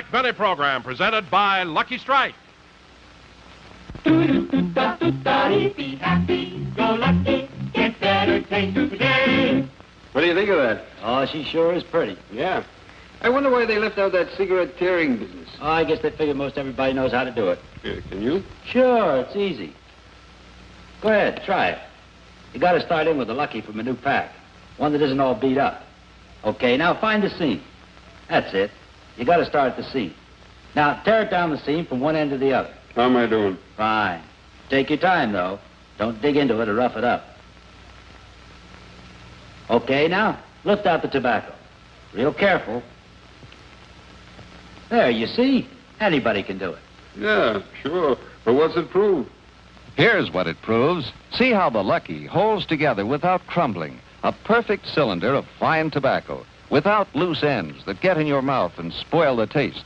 Jack Benny program presented by Lucky Strike. Be happy, go lucky, get better taste today. What do you think of that? Oh, she sure is pretty. Yeah. I wonder why they left out that cigarette tearing business. Oh, I guess they figure most everybody knows how to do it. Can you? Sure, it's easy. Go ahead, try it. You got to start in with a Lucky from a new pack. One that isn't all beat up. Okay, now find the seam. That's it. You got to start at the seam. Now, tear it down the seam from one end to the other. How am I doing? Fine. Take your time, though. Don't dig into it or rough it up. Okay, now, lift out the tobacco. Real careful. There, you see? Anybody can do it. Yeah, sure. But what's it prove? Here's what it proves. See how the Lucky holds together without crumbling. A perfect cylinder of fine tobacco, without loose ends that get in your mouth and spoil the taste.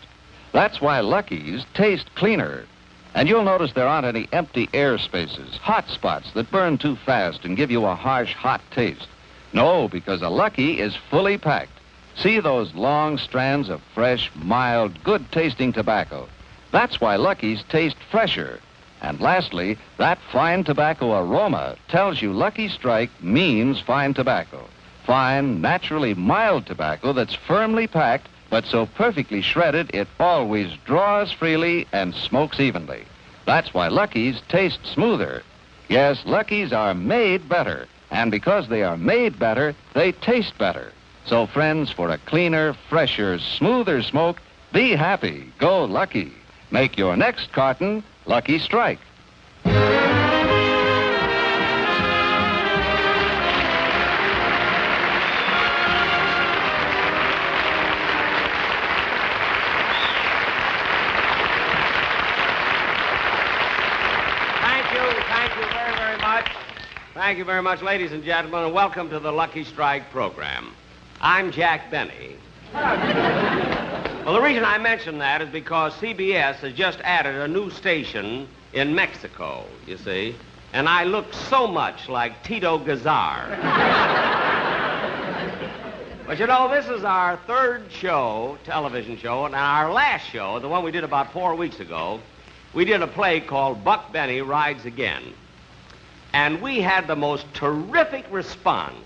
That's why Lucky's taste cleaner. And you'll notice there aren't any empty air spaces, hot spots that burn too fast and give you a harsh, hot taste. No, because a Lucky is fully packed. See those long strands of fresh, mild, good-tasting tobacco. That's why Lucky's taste fresher. And lastly, that fine tobacco aroma tells you Lucky Strike means fine tobacco. Fine, naturally mild tobacco that's firmly packed, but so perfectly shredded it always draws freely and smokes evenly. That's why Lucky's taste smoother. Yes, Lucky's are made better. And because they are made better, they taste better. So, friends, for a cleaner, fresher, smoother smoke, be happy. Go Lucky. Make your next carton Lucky Strike. Thank you very much, ladies and gentlemen, and welcome to the Lucky Strike program. I'm Jack Benny. Well, the reason I mention that is because CBS has just added a new station in Mexico, you see, and I look so much like Tito Gazar. But you know, this is our third show, television show, and our last show, the one we did about 4 weeks ago, we did a play called Buck Benny Rides Again. And we had the most terrific response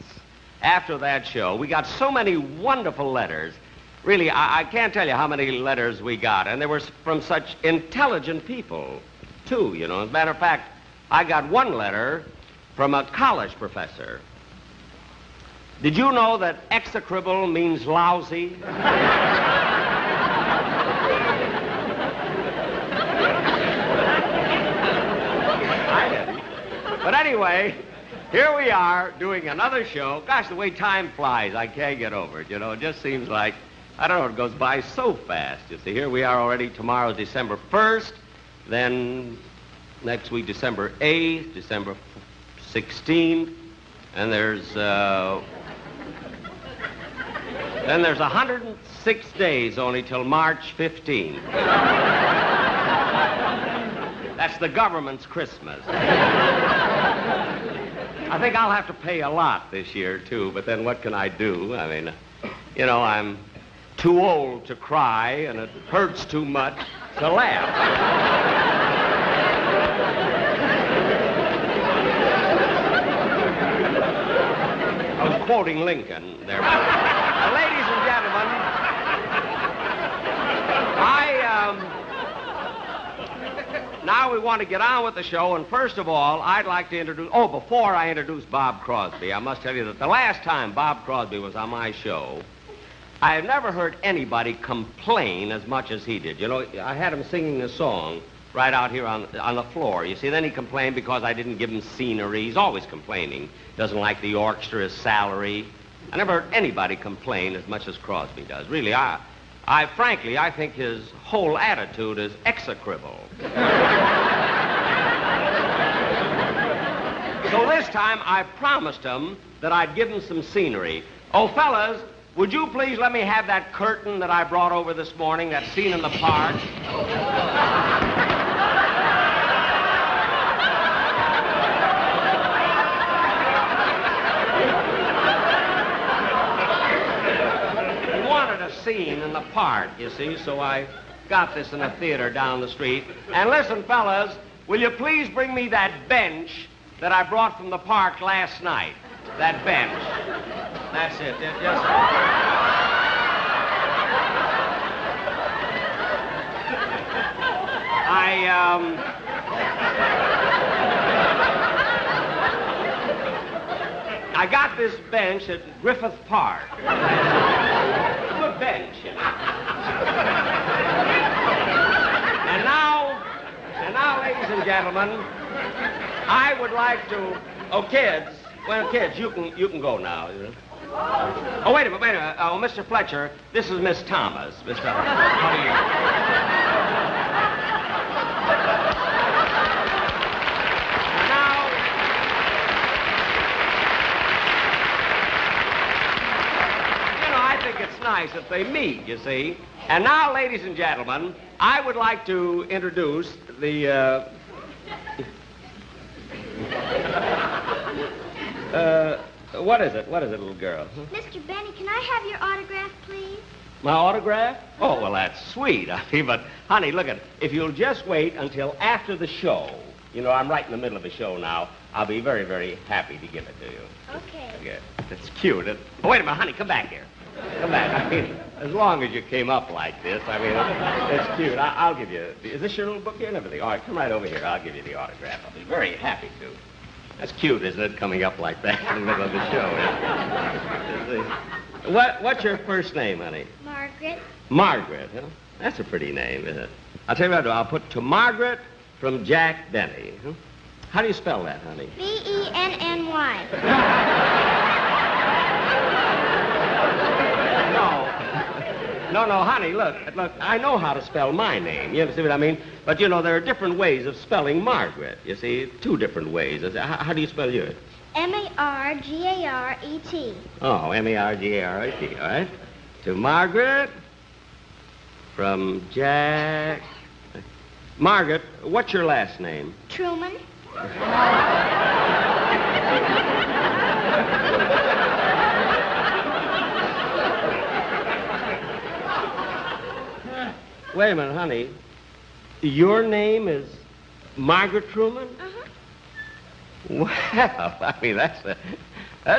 after that show. We got so many wonderful letters. Really, I can't tell you how many letters we got. And they were from such intelligent people, too, you know. As a matter of fact, I got one letter from a college professor. Did you know that execrable means lousy? But anyway, here we are doing another show. Gosh, the way time flies, I can't get over it, you know. It just seems like, I don't know, it goes by so fast. You see, here we are already. Tomorrow's December 1st. Then next week, December 8th, December 16th. And there's 106 days only till March 15th. That's the government's Christmas. I think I'll have to pay a lot this year, too, but then what can I do? I mean, you know, I'm too old to cry, and it hurts too much to laugh. I was quoting Lincoln there. Ladies and gentlemen, now we want to get on with the show, and first of all, I'd like to introduce... Oh, before I introduce Bob Crosby, I must tell you that the last time Bob Crosby was on my show, I have never heard anybody complain as much as he did. You know, I had him singing a song right out here on the floor. You see, then he complained because I didn't give him scenery. He's always complaining. Doesn't like the orchestra, his salary. I never heard anybody complain as much as Crosby does. Really, frankly, I think his whole attitude is execrable. So this time, I promised him that I'd give him some scenery. Oh, fellas, would you please let me have that curtain that I brought over this morning, that scene in the park? Scene in the park, you see, so I got this in a theater down the street. And listen, fellas, will you please bring me that bench that I brought from the park last night? That bench. That's it. I got this bench at Griffith Park. Good bench, you know. And now, ladies and gentlemen, I would like to. Oh, kids. Well, kids, you can go now. Oh, wait a minute. Oh, Mr. Fletcher, this is Miss Thomas. Miss Thomas. How do you? It's nice if they meet, you see. And now, ladies and gentlemen, I would like to introduce the, what is it, little girl? Huh? Mr. Benny, can I have your autograph, please? My autograph? Oh, well, that's sweet. I mean, but, honey, look at it. If you'll just wait until after the show, you know, I'm right in the middle of the show now, I'll be very, very happy to give it to you. Okay. Yeah, that's cute. Oh, wait a minute, honey, come back here. Come back. I mean, as long as you came up like this, I mean, it's cute. I'll give you. Is this your little book here and everything? All right, come right over here. I'll give you the autograph. I'll be very happy to. That's cute, isn't it, coming up like that in the middle of the show? What's your first name, honey? Margaret. Margaret, huh? That's a pretty name, isn't it? I'll tell you what I'll do. I'll put to Margaret from Jack Benny. Huh? How do you spell that, honey? Benny. No, honey, look, I know how to spell my name. You see what I mean? But, you know, there are different ways of spelling Margaret. You see, 2 different ways. How do you spell yours? Margaret. Oh, Margaret, all right. To Margaret from Jack. Margaret, what's your last name? Truman. Wait a minute, honey. Your name is Margaret Truman? Uh-huh. Well, I mean, that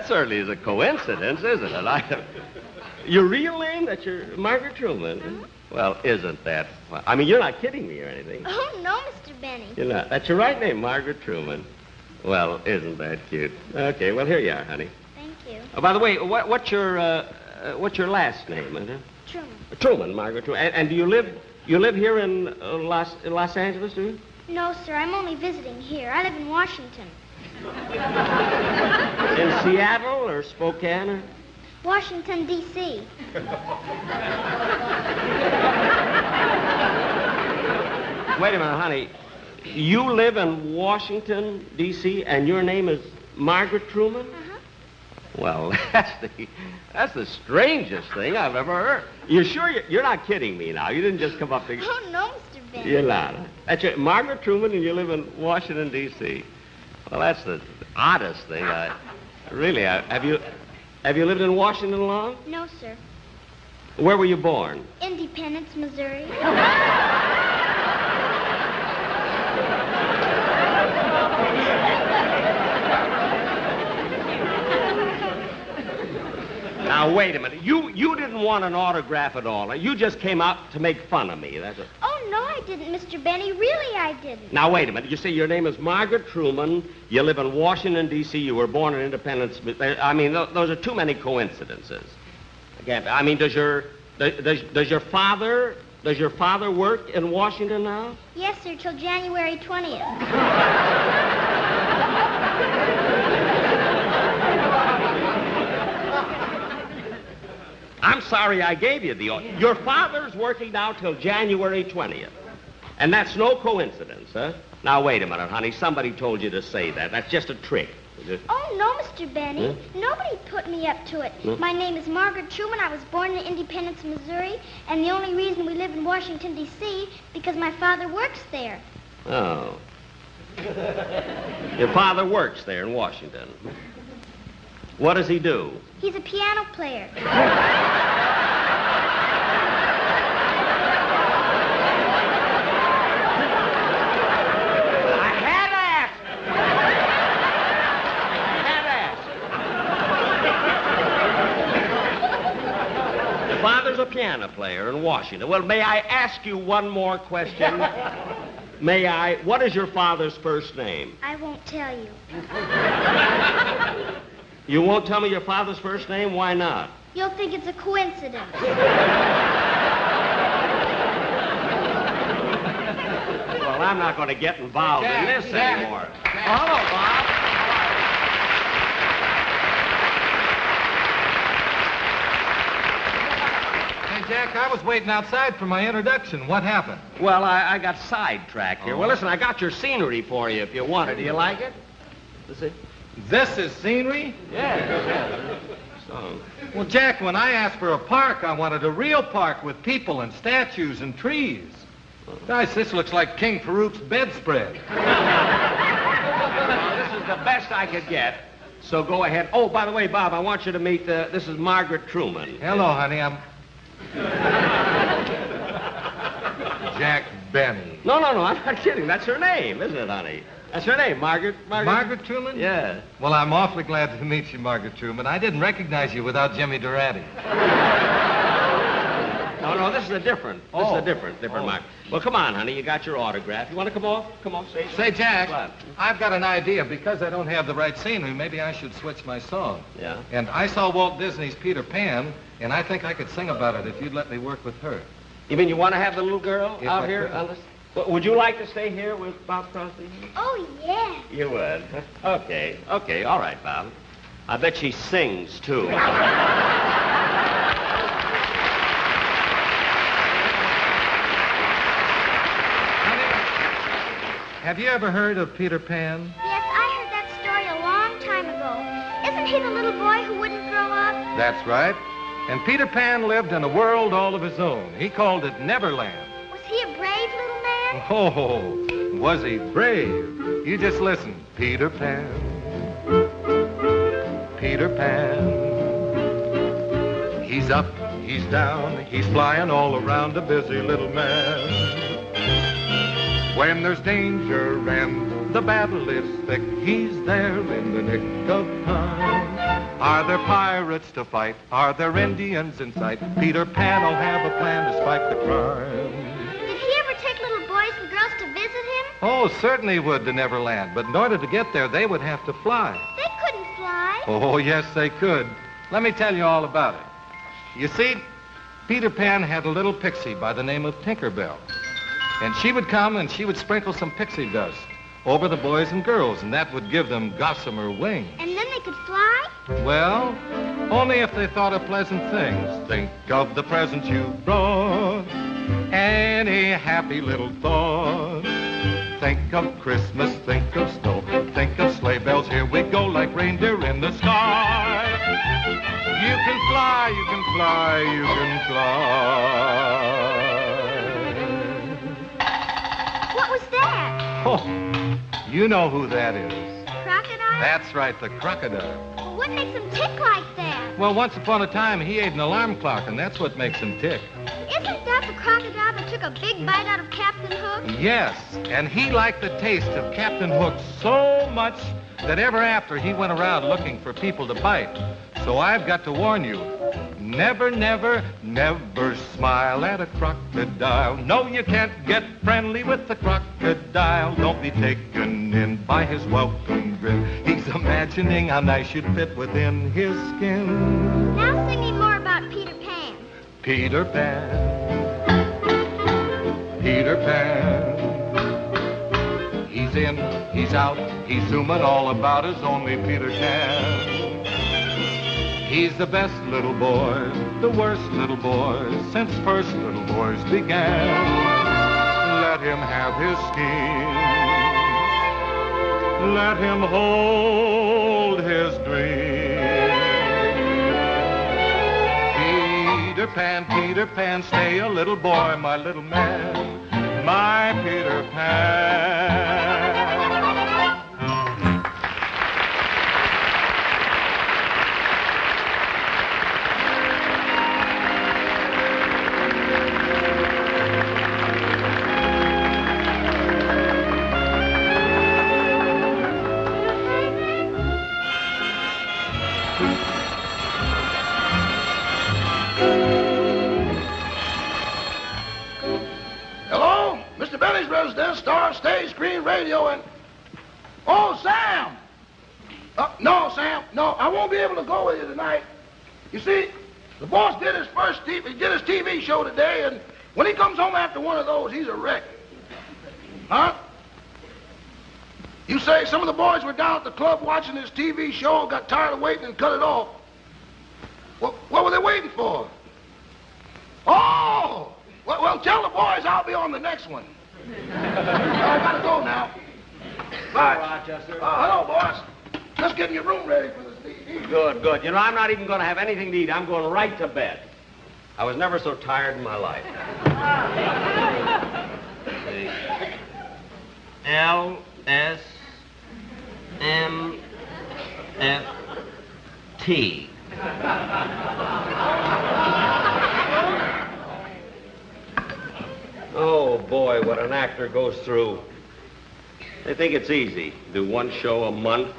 certainly is a coincidence, isn't it? Your real name? That's your Margaret Truman? Uh-huh. Well, isn't that fun? I mean, you're not kidding me or anything. Oh, no, Mr. Benny. You're not. That's your right name, Margaret Truman. Well, isn't that cute? Okay, well, here you are, honey. Thank you. Oh, by the way, what's your last name? Truman. Truman, Margaret Truman. And do you live here in Los Angeles, do you? No, sir, I'm only visiting here. I live in Washington. In Seattle or Spokane or? Washington, D.C. Wait a minute, honey. You live in Washington, D.C., and your name is Margaret Truman? Uh-huh. Well, that's the strangest thing I've ever heard. You sure you're not kidding me now? You didn't just come up to... Oh, no, Mr. Benny. You're not. That's your, Margaret Truman, and you live in Washington, D.C. Well, that's the oddest thing. Have you lived in Washington long? No, sir. Where were you born? Independence, Missouri. Now, wait a minute. You didn't want an autograph at all. You just came out to make fun of me. That's it. Oh, no, I didn't, Mr. Benny. Really, I didn't. Now, wait a minute. You say your name is Margaret Truman. You live in Washington, D.C. You were born in Independence. I mean, those are too many coincidences. I mean, does your father work in Washington now? Yes, sir, till January 20th. I'm sorry I gave you the... Your father's working now till January 20th. And that's no coincidence, huh? Now, wait a minute, honey. Somebody told you to say that. That's just a trick. Oh, no, Mr. Benny. Huh? Nobody put me up to it. Huh? My name is Margaret Truman. I was born in Independence, Missouri. And the only reason we live in Washington, D.C., because my father works there. Oh. Your father works there in Washington. What does he do? He's a piano player. there's a piano player in Washington. Well, may I ask you one more question? May I? What is your father's first name? I won't tell you. You won't tell me your father's first name? Why not? You'll think it's a coincidence. Well, I'm not going to get involved in this anymore. Oh, hello, Bob. Hey, Jack, I was waiting outside for my introduction. What happened? Well, I got sidetracked here. Well, listen, I got your scenery for you if you want it. Do you like it? Let's see. This is scenery? Yeah. So. Well, Jack, when I asked for a park, I wanted a real park with people and statues and trees. Guys, this looks like King Farouk's bedspread. Well, this is the best I could get. So go ahead. Oh, by the way, Bob, I want you to meet, this is Margaret Truman. Hello, honey, I'm... Jack Benny. No, I'm not kidding. That's her name, isn't it, honey? That's her name, Margaret. Margaret Truman? Yeah. Well, I'm awfully glad to meet you, Margaret Truman. I didn't recognize you without Jimmy Durante. No, this is a different. This is a different Margaret. Well, come on, honey. You got your autograph. You want to come off? Come on, Say, Jack, what? I've got an idea. Because I don't have the right scenery, maybe I should switch my song. Yeah? And I saw Walt Disney's Peter Pan, and I think I could sing about it if you'd let me work with her. You mean you want to have the little girl If out I here? could. Would you like to stay here with Bob Crosby? Oh, yeah. You would. Okay, all right, Bob. I bet she sings, too. Have you ever heard of Peter Pan? Yes, I heard that story a long time ago. Isn't he the little boy who wouldn't grow up? That's right. And Peter Pan lived in a world all of his own. He called it Neverland. Was he a brave little man? Oh, was he brave? You just listen. Peter Pan, Peter Pan. He's up, he's down, he's flying all around, a busy little man. When there's danger and the battle is thick, he's there in the nick of time. Are there pirates to fight? Are there Indians in sight? Peter Pan will have a plan to spike the crime. Did he ever take little boys and girls to visit him? Oh, certainly would to Neverland, but in order to get there, they would have to fly. They couldn't fly. Oh, yes, they could. Let me tell you all about it. You see, Peter Pan had a little pixie by the name of Tinkerbell. And she would come and she would sprinkle some pixie dust over the boys and girls, and that would give them gossamer wings. And then they could fly? Well, only if they thought of pleasant things. Think of the presents you brought, any happy little thought. Think of Christmas, think of snow, think of sleigh bells, here we go like reindeer in the sky. You can fly, you can fly, you can fly. What was that? Oh, you know who that is. Crocodile? That's right, the crocodile. Well, what makes him tick like that? Well, once upon a time, he ate an alarm clock, and that's what makes him tick. Isn't that the crocodile that took a big bite out of Captain Hook? Yes, and he liked the taste of Captain Hook so much that ever after he went around looking for people to bite. So I've got to warn you, never, never, never smile at a crocodile. No, you can't get friendly with the crocodile. Don't be taken in by his welcome grin. He's imagining how nice you'd fit within his skin. Now sing me more about Peter Pan. Peter Pan, Peter Pan. He's in, he's out, he's zooming all about as only Peter can. He's the best little boy, the worst little boy, since first little boys began. Let him have his schemes, let him hold his dreams. Peter Pan, stay a little boy, my little man, my Peter Pan. Mr. Benny's residence, star of stage, screen, radio, and... Oh, Sam! No, Sam, no, I won't be able to go with you tonight. You see, the boss did his TV show today, and when he comes home after one of those, he's a wreck. Huh? You say some of the boys were down at the club watching his TV show, got tired of waiting and cut it off. What were they waiting for? Oh! Well, tell the boys I'll be on the next one. I gotta go now. Bye. Rochester. Hello, boss. Just getting your room ready for the TV. Good, good. You know, I'm not even going to have anything to eat. I'm going right to bed. I was never so tired in my life. LSMFT. Oh, boy, what an actor goes through. They think it's easy. Do one show a month.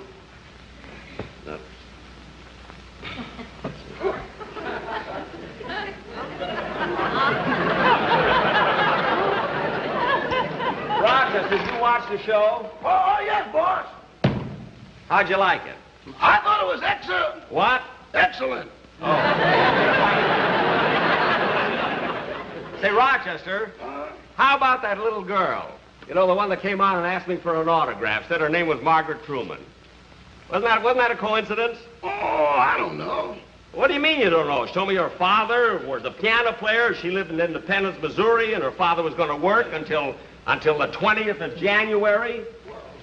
Rochester, did you watch the show? Oh, yes, boss. How'd you like it? I thought it was excellent. What? Excellent. Say, Rochester, how about that little girl? You know, the one that came on and asked me for an autograph, said her name was Margaret Truman. Wasn't that a coincidence? Oh, I don't know. What do you mean you don't know? She told me her father was a piano player. She lived in Independence, Missouri, and her father was going to work until the 20th of January.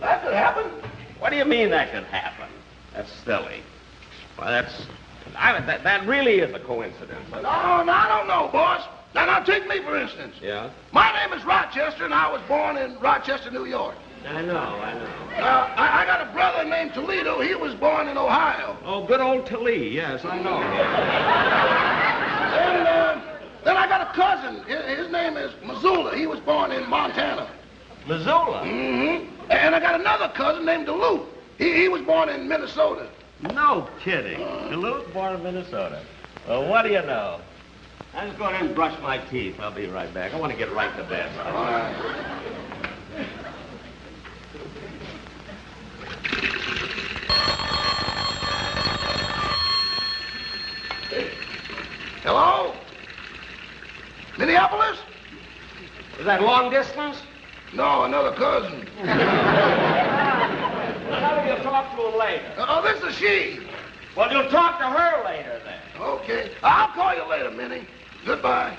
That could happen. What do you mean that could happen? That's silly. Well, that really is a coincidence. No, I don't know, boss. Now, take me, for instance. Yeah? My name is Rochester, and I was born in Rochester, New York. I know. I got a brother named Toledo. He was born in Ohio. Oh, good old Toledo. Yes, I know. And then I got a cousin. His name is Missoula. He was born in Montana. Missoula? Mm-hmm. And I got another cousin named Duluth. He was born in Minnesota. No kidding. Duluth, born in Minnesota. Well, what do you know? I'm just going in and brush my teeth. I'll be right back. I want to get right to bed. All right. Hello? Minneapolis? Is that long distance? No, another cousin. How will you talk to her later? Oh, this is she. Well, you'll talk to her later, then. Okay. I'll call you later, Minnie. Goodbye.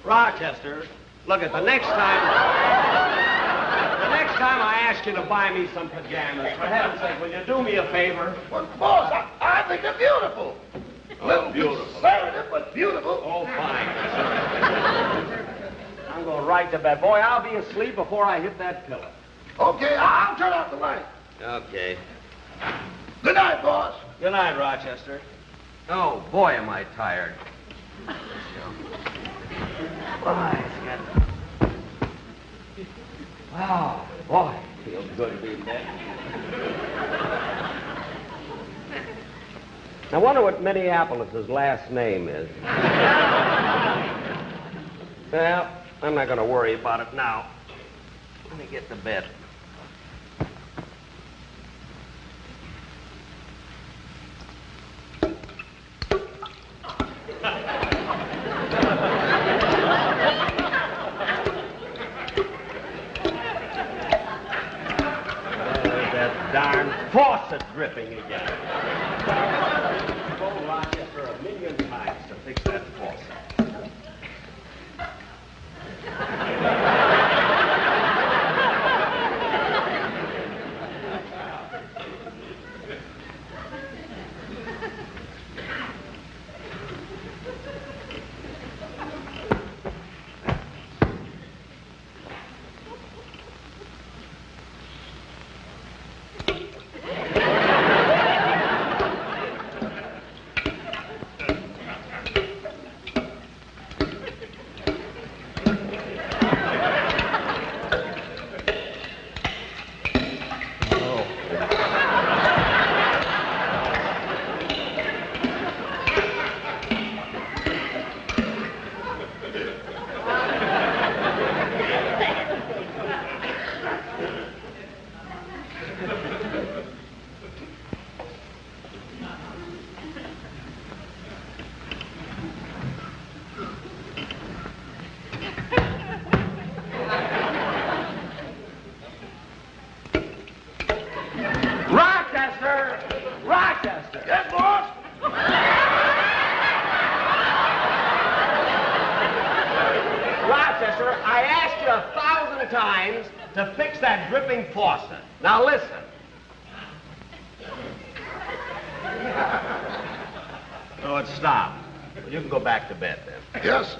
Rochester, look, at the next time I ask you to buy me some pajamas, for heaven's sake, will you do me a favor? Well, boss, I think they're beautiful. Little beautiful. Conservative, but beautiful. Oh, fine. I'm going right to bed. Boy, I'll be asleep before I hit that pillow. Okay, I'll turn off the light. Okay. Good night, boss. Good night, Rochester. Oh, boy, am I tired. Wow, boy, it feels good to be in bed. I wonder what Minneapolis' last name is. Well, I'm not going to worry about it now. Let me get to bed. Darn faucet dripping again. I've told Rochester a million times to fix that faucet. to fix that dripping faucet. Now listen. Oh, it stopped. Well, you can go back to bed then. Yes, sir.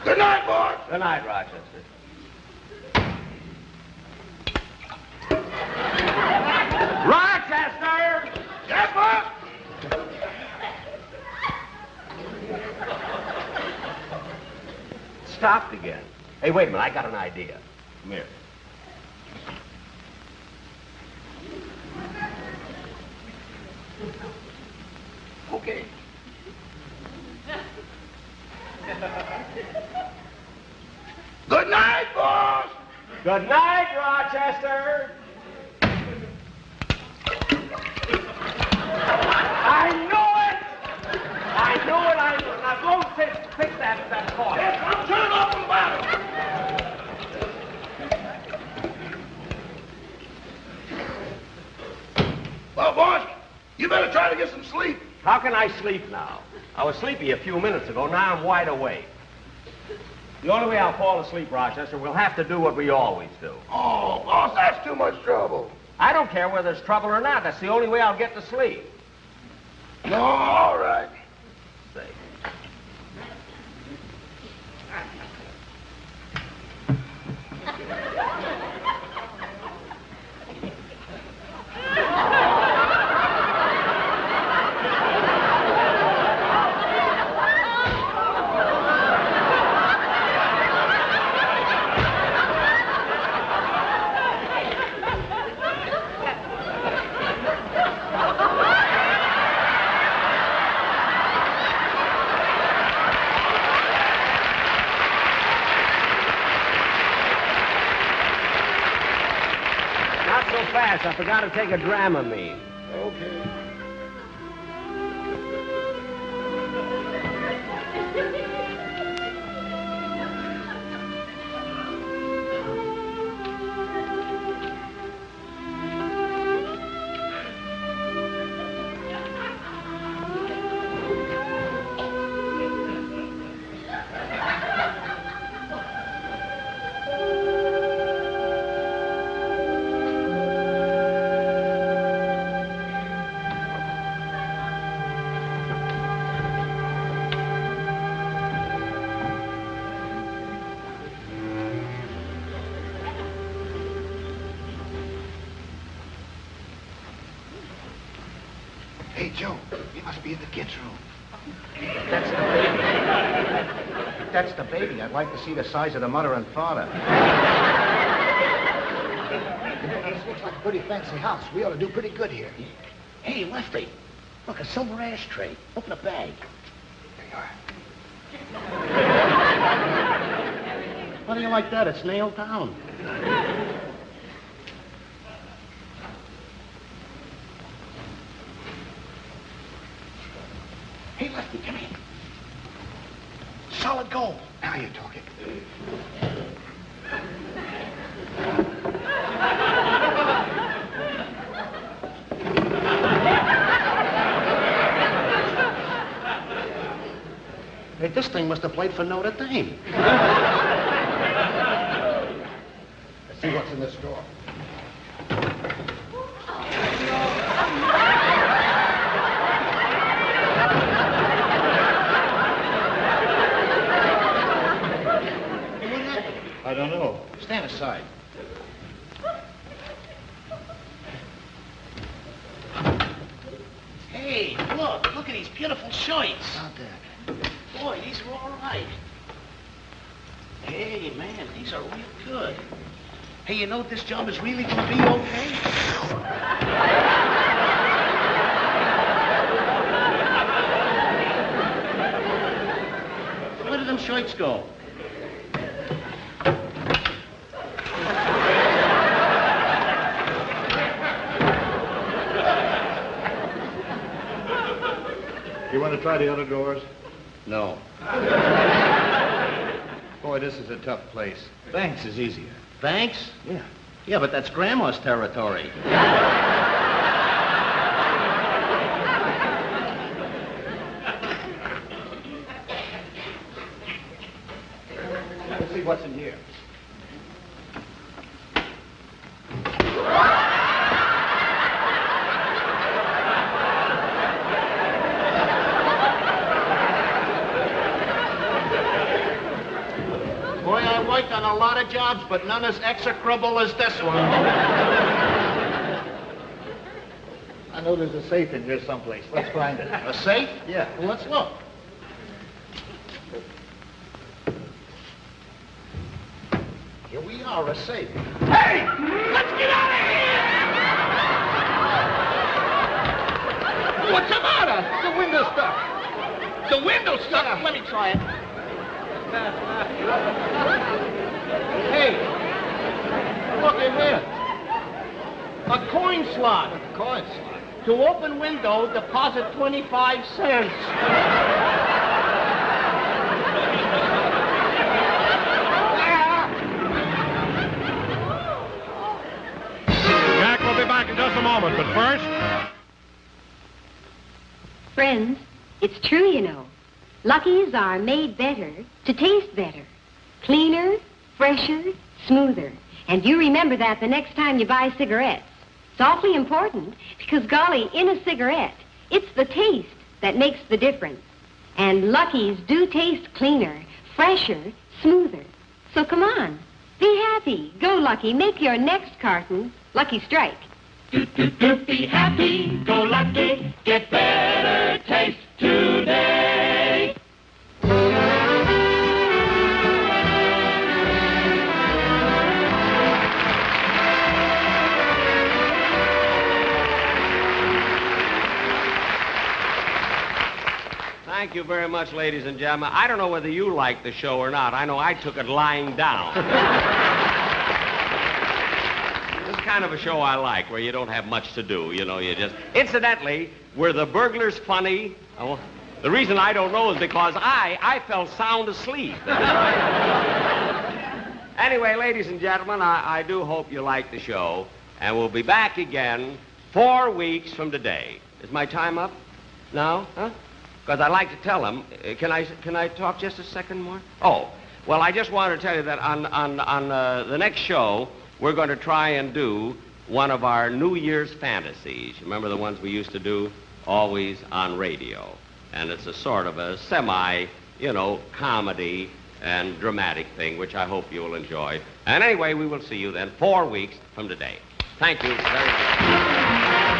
Good night, boys. Good night, Rochester. Rochester! Yes, boss. Stopped again. Hey, wait a minute. I got an idea. Come here. Okay. Good night, boss. Good night, Rochester. I knew it! I knew it. Now go fix that faucet. Yes, I'm turning off the ladder. Well, boss, you better try to get some sleep. How can I sleep now? I was sleepy a few minutes ago. Now I'm wide awake. The only way I'll fall asleep, Rochester, we'll have to do what we always do. Oh, boss, that's too much trouble. I don't care whether there's trouble or not. That's the only way I'll get to sleep. No, all right. Say. I forgot to take a Dramamine. Okay. Hey, Joe, you must be in the kids' room. That's the baby. That's the baby. I'd like to see the size of the mother and father. This looks like a pretty fancy house. We ought to do pretty good here. Hey, Lefty, look, a silver ashtray. Open a bag. There you are. How do you like that? It's nailed down. Hey, Lefty, come here. Solid gold. Now you're talking. Hey, this thing must have played for Notre Dame. Let's see what's in this drawer. I don't know. Stand aside. Hey, look at these beautiful shirts. Not that. Boy, these are all right. Hey, man, these are real good. Hey, you know this job is really gonna be okay? Where did them shirts go? You want to try the other doors? No. Boy, this is a tough place. Banks is easier. Banks? Yeah. Yeah, but that's Grandma's territory. Let's see what's in here. Boy, I worked on a lot of jobs, but none as execrable as this one. I know there's a safe in here someplace. Let's find it. A safe? Yeah. Well, let's look. Here we are, a safe. Hey! Let's get out of here! What's the matter? The window's stuck. The window's stuck? Yeah. Let me try it. Hey, look in here. A coin slot. A coin slot. To open window, deposit 25 cents. Jack will be back in just a moment, but first... Friends, it's true, you know. Lucky's are made better to taste better. Cleaner, fresher, smoother. And you remember that the next time you buy cigarettes. It's awfully important because, golly, in a cigarette, it's the taste that makes the difference. And Lucky's do taste cleaner, fresher, smoother. So come on, be happy. Go, Lucky. Make your next carton Lucky Strike. Be happy, go Lucky, get better taste today. Thank you very much, ladies and gentlemen. I don't know whether you like the show or not. I know I took it lying down. This is kind of a show I like, where you don't have much to do. You know, you just... Incidentally, were the burglars funny? Oh, the reason I don't know is because I fell sound asleep. Anyway, ladies and gentlemen, I do hope you like the show, and we'll be back again 4 weeks from today. Is my time up now? Huh? Because I'd like to tell them. Can I talk just a second more? Oh, well, I just wanted to tell you that on the next show, we're going to try and do one of our New Year's fantasies. Remember the ones we used to do always on radio? And it's a sort of a comedy and dramatic thing, which I hope you will enjoy. And anyway, we will see you then 4 weeks from today. Thank you very much.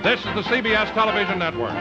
This is the CBS Television Network.